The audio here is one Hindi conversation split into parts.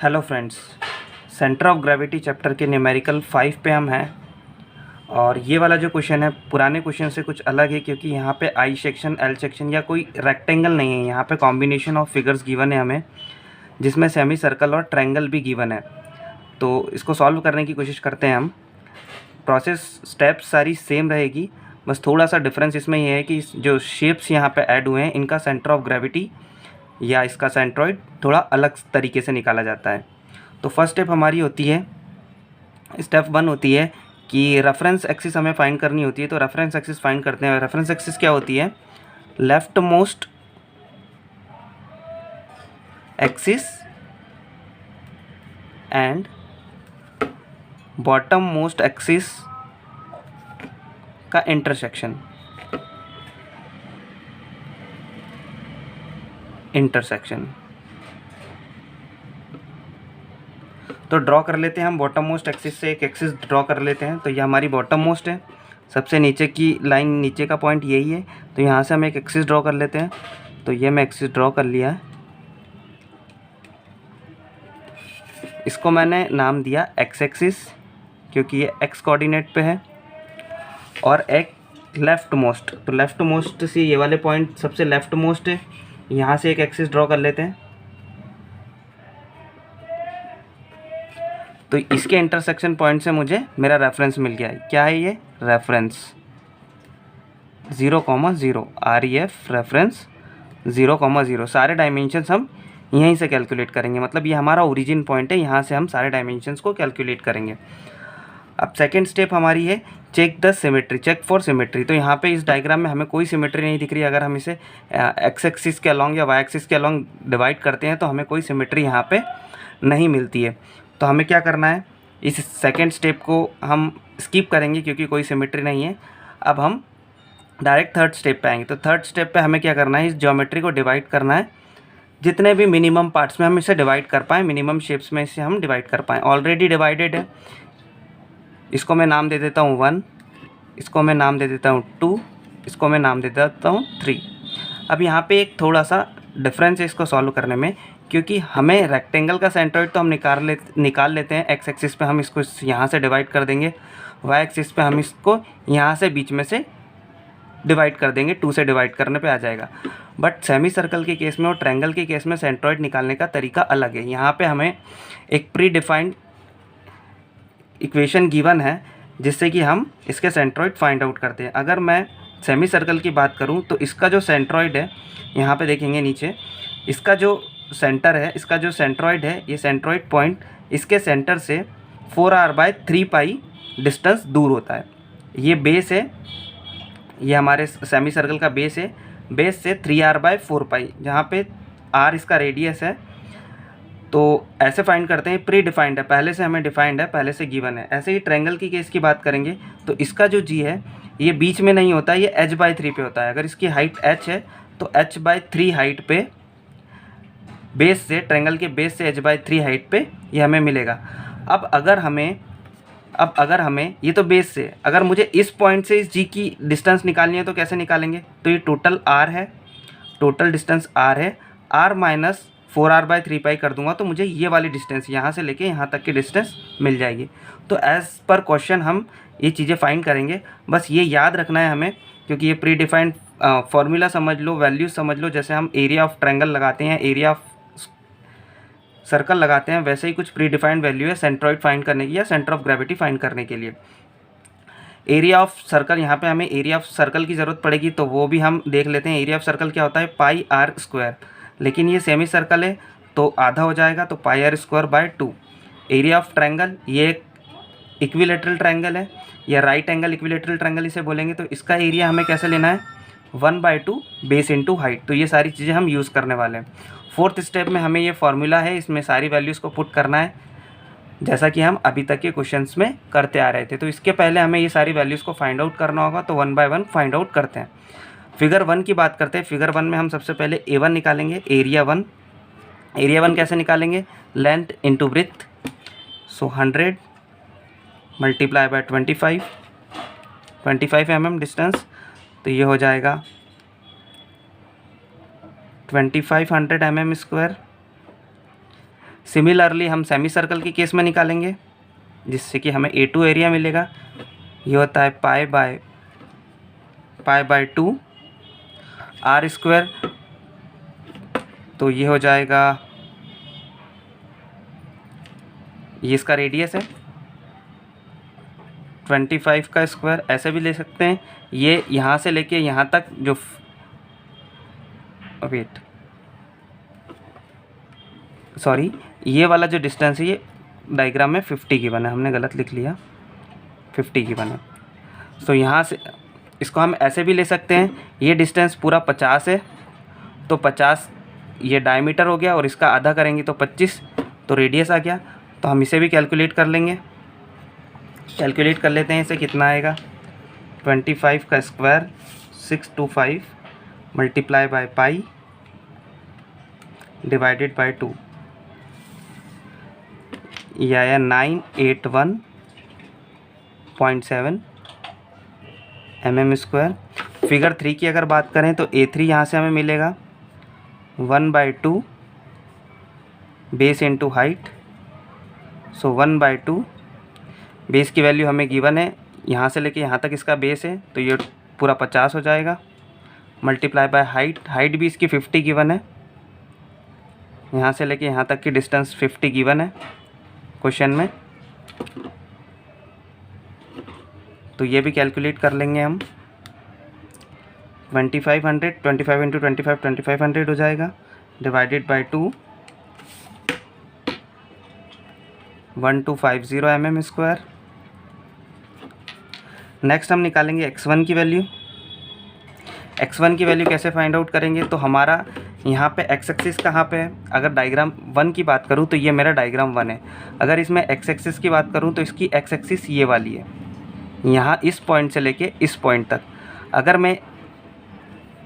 Hello friends, centre of gravity chapter के न्यूमेरिकल 5 पे हम हैं। और ये वाला जो क्वेश्चन है पुराने क्वेश्चन से कुछ अलग है, क्योंकि यहाँ पे आई सेक्शन, एल सेक्शन या कोई रेक्टेंगल नहीं है। यहाँ पे कॉम्बिनेशन ऑफ फिगर्स गिवन है हमें, जिसमें सेमी सर्कल और ट्रायंगल भी गिवन है। तो इसको सॉल्व करने की कोशिश करते हैं हम। प्रोसेस स्टेप्स सारी सेम रहेगी, बस थोड़ा सा डिफरेंस इसमें यह है कि जो शेप्स यहाँ पे ऐड हुए हैं इनका सेंटर ऑफ ग्रेविटी या इसका सेंट्रॉइड थोड़ा अलग तरीके से निकाला जाता है। तो फर्स्ट स्टेप हमारी होती है, स्टेप 1 होती है कि रेफरेंस एक्सिस हमें फाइंड करनी होती है। तो रेफरेंस एक्सिस फाइंड करते हैं। रेफरेंस एक्सिस क्या होती है? Left most axis and bottom most axis का इंटरसेक्शन। तो ड्रॉ कर लेते हैं हम। बॉटम मोस्ट एक्सिस से एक एक्सिस ड्रॉ कर लेते हैं। तो ये हमारी बॉटम मोस्ट है, सबसे नीचे की लाइन, नीचे का पॉइंट यही है। तो यहाँ से हम एक एक्सिस ड्रॉ कर लेते हैं। तो ये मैं एक्सिस ड्रॉ कर लिया है, इसको मैंने नाम दिया एक्स एक्सिस, क्योंकि ये एक्स कोऑर्डिनेट पे है। और एक लेफ़्ट मोस्ट, तो लेफ़्ट मोस्ट से ये वाले पॉइंट सबसे लेफ़्ट मोस्ट है, यहाँ से एक एक्सिस ड्रॉ कर लेते हैं। तो इसके इंटरसेक्शन पॉइंट से मुझे मेरा रेफरेंस मिल गया है। क्या है ये? Reference 0,0, REF reference 0,0। सारे डायमेंशंस हम यहीं से कैलकुलेट करेंगे, मतलब ये हमारा ओरिजिन पॉइंट है, यहाँ से हम सारे डायमेंशंस को कैलकुलेट करेंगे। अब सेकेंड स्टेप हमारी है check the symmetry, check for symmetry. तो यहाँ पे इस डायग्राम में हमें कोई सिमेट्री नहीं दिख रही। अगर हम इसे एक्स एक्सिस के अलॉन्ग या वाई एक्सिस के अलॉन्ग डिवाइड करते हैं तो हमें कोई सिमेट्री यहाँ पे नहीं मिलती है। तो हमें क्या करना है, इस सेकेंड स्टेप को हम स्किप करेंगे क्योंकि कोई सिमेट्री नहीं है। अब हम डायरेक्ट थर्ड स्टेप पे आएंगे। तो थर्ड स्टेप पे हमें क्या करना है, इस ज्योमेट्री को डिवाइड करना है। जितने भी मिनिमम पार्ट्स में हम इसे डिवाइड कर पाएँ, मिनिमम शेप्स में इसे हम डिवाइड कर पाएँ। ऑलरेडी डिवाइडेड है, इसको मैं नाम दे देता हूँ 1, इसको मैं नाम दे देता हूँ 2, इसको मैं नाम दे देता हूँ 3। अब यहाँ पे एक थोड़ा सा डिफरेंस है इसको सॉल्व करने में, क्योंकि हमें रेक्टेंगल का सेंट्रॉइड तो हम निकाल लेते हैं। एक्स एक्सिस पे हम इसको यहाँ से डिवाइड कर देंगे, वाई एक्सिस पे हम इसको यहाँ से बीच में से डिवाइड कर देंगे, 2 से डिवाइड करने पे आ जाएगा। बट सेमी सर्कल के केस में और ट्रायंगल के केस में सेंट्रॉइड निकालने का तरीका अलग है। यहाँ पे हमें एक प्री डिफाइंड इक्वेशन गिवन है जिससे कि हम इसके सेंट्रॉइड फाइंड आउट करते हैं। अगर मैं सेमी सर्कल की बात करूँ तो इसका जो सेंट्रॉइड है, यहाँ पे देखेंगे नीचे, इसका जो सेंटर है, इसका जो सेंट्रॉइड है, ये सेंट्रॉइड पॉइंट इसके सेंटर से 4r/3π डिस्टेंस दूर होता है। ये बेस है, ये हमारे सेमी सर्कल का बेस है। बेस से 3r/4π, जहाँ पे r इसका रेडियस है। तो ऐसे फाइंड करते हैं, प्री डिफाइंड है, पहले से हमें डिफाइंड है, पहले से गिवन है। ऐसे ही ट्रायंगल की केस की बात करेंगे तो इसका जो g है ये बीच में नहीं होता, ये h/3 पे होता है। अगर इसकी हाइट h है तो h/3 हाइट पे, बेस से, ट्रायंगल के बेस से h/3 हाइट पे ये हमें मिलेगा। अब अगर हमें ये तो बेस से, अगर मुझे इस पॉइंट से इस g की डिस्टेंस निकालनी है तो कैसे निकालेंगे? तो ये टोटल r है, टोटल डिस्टेंस r है, r माइनस 4r/3π कर दूंगा तो मुझे ये वाली डिस्टेंस यहाँ से लेके यहाँ तक की डिस्टेंस मिल जाएगी। तो एज़ पर क्वेश्चन हम ये चीज़ें फाइंड करेंगे। बस ये याद रखना है हमें, क्योंकि ये प्री डिफाइंड फॉर्मूला समझ लो, वैल्यूज समझ लो। जैसे हम एरिया ऑफ ट्रायंगल लगाते हैं, एरिया ऑफ सर्कल लगाते हैं, वैसे ही कुछ प्री डिफाइंड वैल्यू है सेंट्रॉइड फाइंड करने की या सेंटर ऑफ ग्रेविटी फाइंड करने के लिए। एरिया ऑफ सर्कल, यहाँ पे हमें एरिया ऑफ सर्कल की ज़रूरत पड़ेगी, तो वो भी हम देख लेते हैं। एरिया ऑफ सर्कल क्या होता है? πr², लेकिन ये सेमी सर्कल है तो आधा हो जाएगा, तो πr²/2। एरिया ऑफ ट्रायंगल, ये एक इक्विलेटरल ट्रायंगल है या राइट एंगल इक्विलेटरल ट्रायंगल इसे बोलेंगे। तो इसका एरिया हमें कैसे लेना है? 1/2 बेस इंटू हाइट। तो ये सारी चीज़ें हम यूज़ करने वाले हैं। फोर्थ स्टेप में हमें ये फार्मूला है, इसमें सारी वैल्यूज़ को पुट करना है, जैसा कि हम अभी तक के क्वेश्चंस में करते आ रहे थे। तो इसके पहले हमें ये सारी वैल्यूज़ को फाइंड आउट करना होगा, तो 1 बाय 1 फाइंड आउट करते हैं। फिगर 1 की बात करते हैं। फिगर 1 में हम सबसे पहले A1 निकालेंगे, एरिया 1। एरिया 1 कैसे निकालेंगे? Length into breadth. So 100 multiply by 25 mm distance, तो ये हो जाएगा 2500 mm²। सिमिलरली हम सेमी सर्कल के केस में निकालेंगे, जिससे कि हमें A2 एरिया मिलेगा। ये होता है पाई बाय 2 आर स्क्वायर, तो ये हो जाएगा, ये इसका रेडियस है 25 का स्क्वायर, ऐसे भी ले सकते हैं। ये यहाँ से लेके यहाँ तक जो वेट सॉरी ये वाला जो डिस्टेंस है ये डायग्राम में 50 गिवन है, हमने गलत लिख लिया, 50 गिवन है। तो यहाँ से इसको हम ऐसे भी ले सकते हैं, ये डिस्टेंस पूरा 50 है, तो 50 ये डायमीटर हो गया और इसका आधा करेंगे तो 25, तो रेडियस आ गया। तो हम इसे भी कैलकुलेट कर लेंगे, कैलकुलेट कर लेते हैं इसे, कितना आएगा 25 का square 625 multiply by pi divided by 2, यह आया 981.7 mm²। फिगर 3 की अगर बात करें तो A3 यहाँ से हमें मिलेगा 1/2 बेस इंटू हाइट, सो 1/2 बेस की वैल्यू हमें गिवन है, यहाँ से लेके यहाँ तक इसका बेस है तो ये पूरा 50 हो जाएगा, मल्टीप्लाई बाय हाइट भी इसकी 50 गिवन है, यहाँ से लेके यहाँ तक की डिस्टेंस 50 गिवन है क्वेश्चन में, तो ये भी कैलकुलेट कर लेंगे हम। 2500 25 इंटू 2500 हो जाएगा, डिवाइडेड बाय 2 1250 mm²। नेक्स्ट हम निकालेंगे x1 की वैल्यू। x1 की वैल्यू कैसे फाइंड आउट करेंगे, तो हमारा यहाँ पे x एक्सिस कहाँ पे है, अगर डायग्राम 1 की बात करूँ तो ये मेरा डायग्राम 1 है, अगर इसमें x एक्सिस की बात करूँ तो इसकी x एक्सिस ये वाली है, यहाँ इस पॉइंट से लेके इस पॉइंट तक। अगर मैं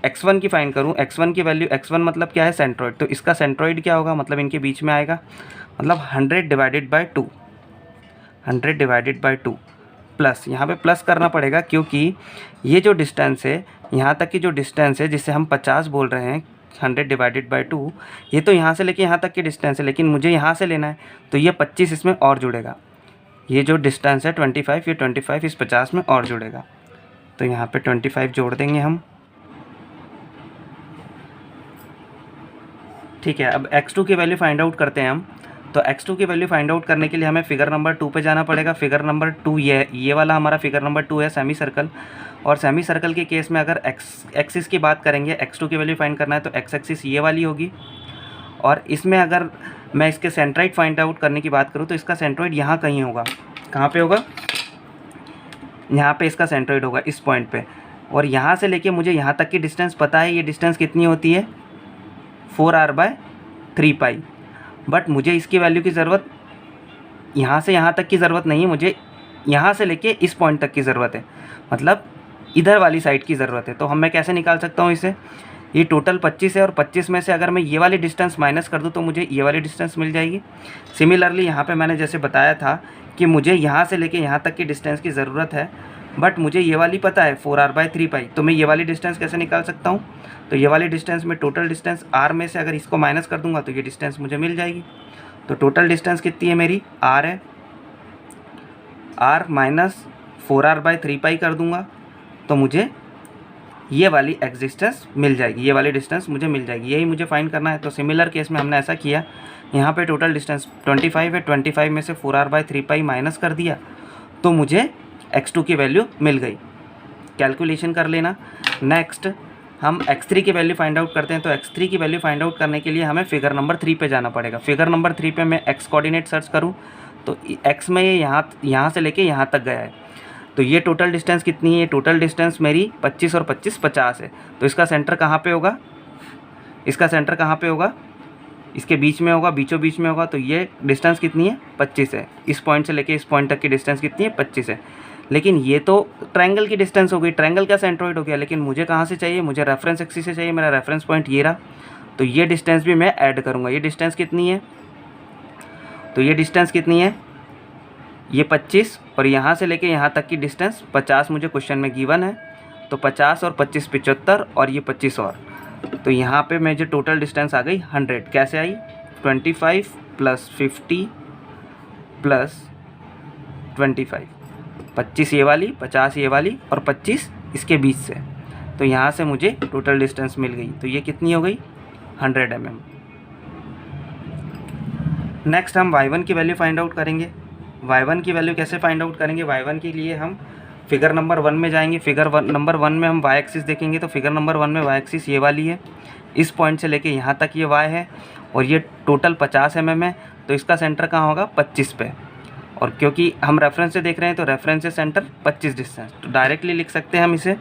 x1 की फाइंड करूँ, x1 की वैल्यू, x1 मतलब क्या है सेंट्रॉइड, तो इसका सेंट्रॉइड क्या होगा, मतलब इनके बीच में आएगा, मतलब 100 divided by 2, 100 divided by 2 plus, यहाँ पे प्लस करना पड़ेगा क्योंकि ये जो डिस्टेंस है यहाँ तक की जो डिस्टेंस है जिसे हम 50 बोल रहे हैं, 100 डिवाइडेड बाय 2, ये तो यहाँ से लेके यहाँ तक की डिस्टेंस है, लेकिन मुझे यहाँ से लेना है तो ये 25 इसमें और जुड़ेगा, ये जो डिस्टेंस है 25, ये 25 इस 50 में और जुड़ेगा, तो यहाँ पे 25 जोड़ देंगे हम। ठीक है, अब x2 की वैल्यू फाइंड आउट करते हैं हम। तो x2 की वैल्यू फाइंड आउट करने के लिए हमें फिगर नंबर 2 पे जाना पड़ेगा। फिगर नंबर 2 ये वाला हमारा फिगर नंबर 2 है, सेमी सर्कल। और सेमी सर्कल के केस में अगर एक्सिस की बात करेंगे, x2 की वैल्यू फाइंड करना है तो x एक्सिस ये वाली होगी, और इसमें अगर मैं इसके सेंट्रॉइड फाइंड आउट करने की बात करूँ तो इसका सेंट्रॉइड यहाँ कहीं होगा, कहाँ पे होगा, यहाँ पे इसका सेंट्रॉइड होगा इस पॉइंट पे, और यहाँ से लेके मुझे यहाँ तक की डिस्टेंस पता है, ये डिस्टेंस कितनी होती है 4r/3π, बट मुझे इसकी वैल्यू की ज़रूरत यहाँ से यहाँ तक की ज़रूरत नहीं है, मुझे यहाँ से लेके इस पॉइंट तक की ज़रूरत है, मतलब इधर वाली साइड की ज़रूरत है। तो मैं कैसे निकाल सकता हूँ इसे, ये टोटल 25 है और 25 में से अगर मैं ये वाली डिस्टेंस माइनस कर दूँ तो मुझे ये वाली डिस्टेंस मिल जाएगी। सिमिलरली यहाँ पे मैंने जैसे बताया था कि मुझे यहाँ से लेके यहाँ तक की डिस्टेंस की ज़रूरत है, बट मुझे ये वाली पता है 4r/3π, तो मैं ये वाली डिस्टेंस कैसे निकाल सकता हूँ, तो ये वाली डिस्टेंस में टोटल डिस्टेंस r में से अगर इसको माइनस कर दूंगा तो ये डिस्टेंस मुझे मिल जाएगी। तो टोटल डिस्टेंस कितनी है मेरी, r है, r माइनस 4r/3π कर दूंगा तो मुझे ये वाली एक्सिस्टेंस मिल जाएगी, ये वाली डिस्टेंस मुझे मिल जाएगी, यही मुझे फाइंड करना है। तो सिमिलर केस में हमने ऐसा किया, यहाँ पे टोटल डिस्टेंस 25 है, 25 में से 4r/3π माइनस कर दिया तो मुझे x2 की वैल्यू मिल गई, कैलकुलेशन कर लेना। नेक्स्ट हम x3 की वैल्यू फाइंड आउट करते हैं। तो x3 की वैल्यू फाइंड आउट करने के लिए हमें फिगर नंबर 3 पे जाना पड़ेगा। फिगर नंबर 3 पे मैं x कोऑर्डिनेट सर्च करूँ तो x में ये यहाँ से लेके यहाँ तक गया है, तो ये टोटल डिस्टेंस कितनी है, ये टोटल डिस्टेंस मेरी 25 और 25 50 है। तो इसका सेंटर कहाँ पे होगा, इसका सेंटर कहाँ पे होगा, इसके बीच में होगा, बीचों बीच में होगा। तो ये डिस्टेंस कितनी है 25 है, इस पॉइंट से लेके इस पॉइंट तक की डिस्टेंस कितनी है 25 है। लेकिन ये तो ट्रायंगल की डिस्टेंस हो गई, ट्रायंगल का सेंट्रॉइड हो गया, लेकिन मुझे कहाँ से चाहिए, मुझे रेफरेंस एक्सिस से चाहिए, मेरा रेफरेंस पॉइंट ये रहा। तो ये डिस्टेंस भी मैं ऐड करूँगा। ये डिस्टेंस कितनी है, तो ये डिस्टेंस कितनी है, ये 25 और यहाँ से लेके यहाँ तक की डिस्टेंस 50 मुझे क्वेश्चन में गिवन है। तो 50 और 25 75 और ये 25 और, तो यहाँ पे मुझे टोटल डिस्टेंस आ गई 100। कैसे आई, 25 प्लस 50 प्लस 25, 25 ये वाली, 50 ये वाली और 25 इसके बीच से। तो यहाँ से मुझे टोटल डिस्टेंस मिल गई। तो ये कितनी हो गई? 100 mm। नेक्स्ट हम y1 की वैल्यू फाइंड आउट करेंगे। y1 की वैल्यू कैसे फाइंड आउट करेंगे? y1 के लिए हम फिगर नंबर 1 में जाएंगे। नंबर 1 में हम y एक्सिस देखेंगे। तो फिगर नंबर 1 में y एक्सिस ये वाली है, इस पॉइंट से लेके यहाँ तक ये y है और ये टोटल 50 mm है। तो इसका सेंटर कहाँ होगा? 25 पे। और क्योंकि हम रेफरेंस से देख रहे हैं तो रेफरेंस से सेंटर 25 डिस्टेंस, तो डायरेक्टली लिख सकते हैं हम इसे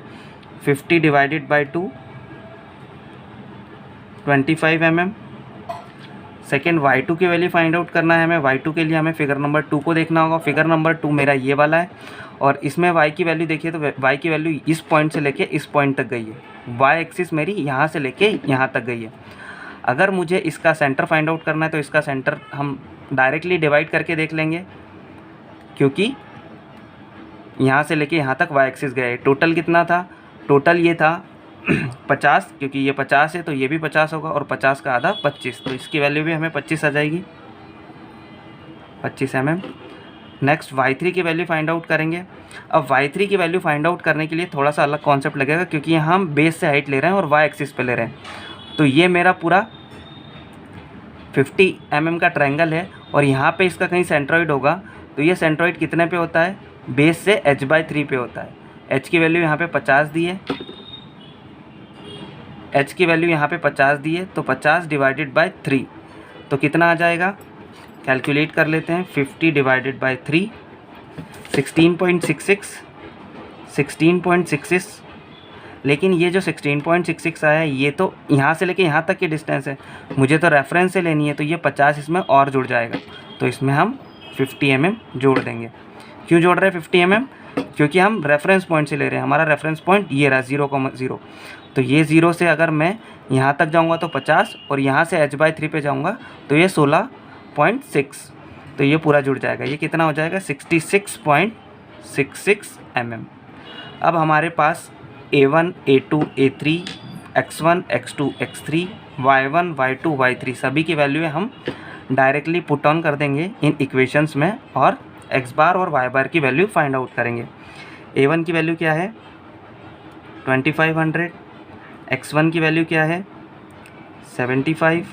50 divided by 2, 25 mm। Second y2 की वैल्यू फाइंड आउट करना है हमें। y2 के लिए हमें फिगर नंबर 2 को देखना होगा। फिगर नंबर 2 मेरा ये वाला है और इसमें y की वैल्यू देखिए तो y की वैल्यू इस पॉइंट से लेके इस पॉइंट तक गई है। y एक्सिस मेरी यहाँ से लेके यहाँ तक गई है। अगर मुझे इसका सेंटर फाइंड आउट करना है तो इसका सेंटर हम डायरेक्टली डिवाइड करके देख लेंगे, क्योंकि यहाँ से लेके यहाँ तक y एक्सिस गए। टोटल कितना था? टोटल ये था 50, क्योंकि ये 50 है तो ये भी 50 होगा और 50 का आधा 25, तो इसकी वैल्यू भी हमें 25 आ जाएगी, 25 mm। नेक्स्ट y3 की वैल्यू फाइंड आउट करेंगे। अब y3 की वैल्यू फाइंड आउट करने के लिए थोड़ा सा अलग कॉन्सेप्ट लगेगा, क्योंकि यहाँ हम बेस से हाइट ले रहे हैं और y एक्सिस पे ले रहे हैं। तो ये मेरा पूरा 50 mm का ट्रायंगल है और यहाँ पे इसका कहीं सेंट्रॉइड होगा। तो ये सेंट्रॉइड कितने पे होता है? बेस से h/3 पे होता है। h की वैल्यू यहाँ पे 50 दी है, h की वैल्यू यहाँ पे 50 दी है, तो 50 डिवाइडेड बाई 3 तो कितना आ जाएगा? कैलकुलेट कर लेते हैं। 50 डिवाइडेड बाई 3 16.66, 16.66। लेकिन ये जो 16.66 आया है ये तो यहाँ से लेके यहाँ तक की डिस्टेंस है, मुझे तो रेफरेंस से लेनी है, तो ये 50 इसमें और जुड़ जाएगा। तो इसमें हम 50 mm जोड़ देंगे। क्यों जोड़ रहे हैं 50 mm? क्योंकि हम रेफरेंस पॉइंट से ले रहे हैं। हमारा रेफरेंस पॉइंट ये रहा 0,0। तो ये 0 से अगर मैं यहाँ तक जाऊँगा तो 50 और यहाँ से h/3 पे जाऊँगा तो ये 16.6, तो ये पूरा जुड़ जाएगा। ये कितना हो जाएगा? 66.66 mm। अब हमारे पास a1, a2, a3, x1, x2, x3, y1, y2, y3 सभी की वैल्यू हम डायरेक्टली पुट ऑन कर देंगे इन इक्वेशंस में और x बार और y बार की वैल्यू फाइंड आउट करेंगे। a1 की वैल्यू क्या है? 2500। x1 की वैल्यू क्या है? 75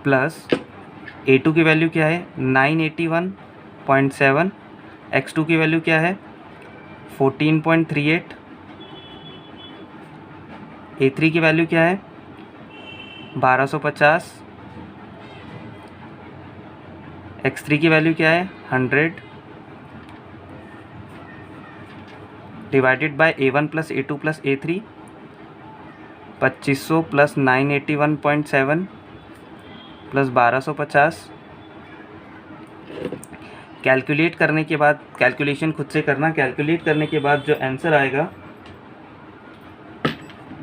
प्लस a2 की वैल्यू क्या है? 981.7। x2 की वैल्यू क्या है? 14.38। a3 की वैल्यू क्या है? 1250। x3 की वैल्यू क्या है? 100 divided by a1 plus a2 plus a3, 2500 plus 981.7 plus 1250। Calculate करने के बाद, कैलकुलेशन खुद से करना, कैलकुलेट करने के बाद जो आंसर आएगा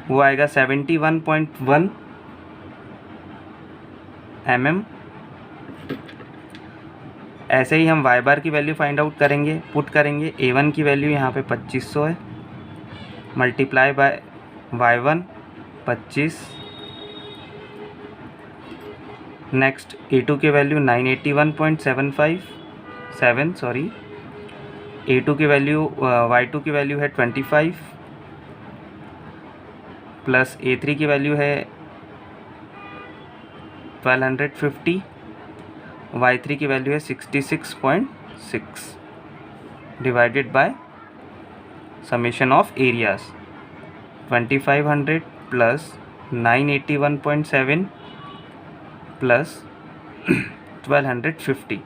वो आएगा 71.1 mm। ऐसे ही हम y बार की वैल्यू फाइंड आउट करेंगे, पुट करेंगे। a1 की वैल्यू यहाँ पे 2500 है, multiply by y1 25। Next a2 की वैल्यू 981.7 सॉरी, a2 की वैल्यू y2 की वैल्यू है 25 प्लस a3 की वैल्यू है 1250, y3 की वैल्यू है 66.6 divided by summation of areas 2500 plus 981.7 plus 1250।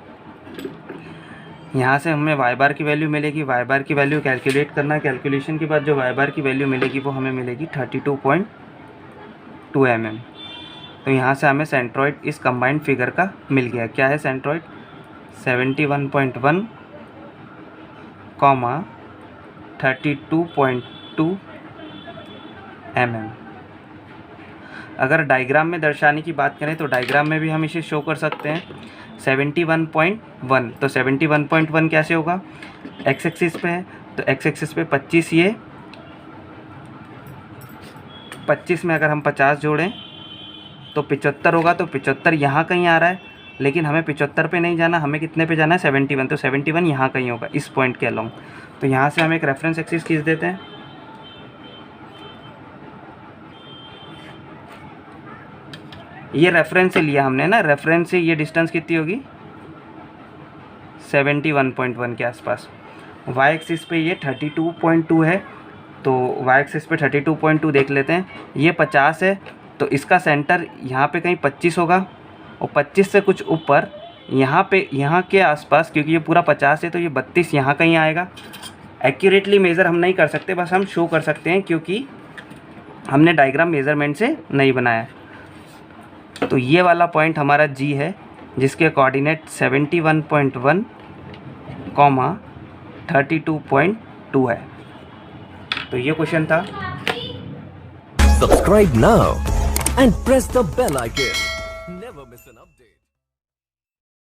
यहाँ से हमें y बार की वैल्यू मिलेगी। y बार की वैल्यू कैलकुलेट करना, कैलकुलेशन के बाद जो y बार की वैल्यू मिलेगी वो हमें मिलेगी 32.2 mm। तो यहाँ से हमें सेंट्रॉइड इस कंबाइंड फिगर का मिल गया। क्या है सेंट्रॉइड? 71.1, 32.2 mm। अगर डायग्राम में दर्शाने की बात करें तो डायग्राम में भी हम इसे शो कर सकते हैं 71.1। तो 71.1 कैसे होगा? x एक्सिस पे है तो x एक्सिस पे 25, ये 25 में अगर हम 50 जोड़ें तो 75 होगा, तो 75 यहाँ कहीं आ रहा है, लेकिन हमें 75 पे नहीं जाना, हमें कितने पे जाना है 71, तो 71 यहाँ कहीं होगा इस पॉइंट के अलोंग। तो यहाँ से हम एक रेफरेंस एक्सिस खींच देते हैं। ये रेफरेंस से लिया हमने ना, रेफरेंस से ये डिस्टेंस कितनी होगी 71.1 के आसपास। वाई एक्सिस पे ये 32.2 है, तो वाई एक्सिस पे 32.2 देख लेते हैं। ये 50 है, तो इसका सेंटर यहाँ पे कहीं 25 होगा, और 25 से कुछ ऊपर यहाँ पे, यहाँ के आसपास, क्योंकि ये पूरा 50 है तो ये 32 यहाँ कहीं आएगा। एक्यूरेटली मेज़र हम नहीं कर सकते, बस हम शो कर सकते हैं क्योंकि हमने डायग्राम मेज़रमेंट से नहीं बनाया। तो ये वाला पॉइंट हमारा जी है, जिसके कोऑर्डिनेट 71.1, 32.2 है। तो ये क्वेश्चन था। Subscribe now and press the bell icon. Never miss an update.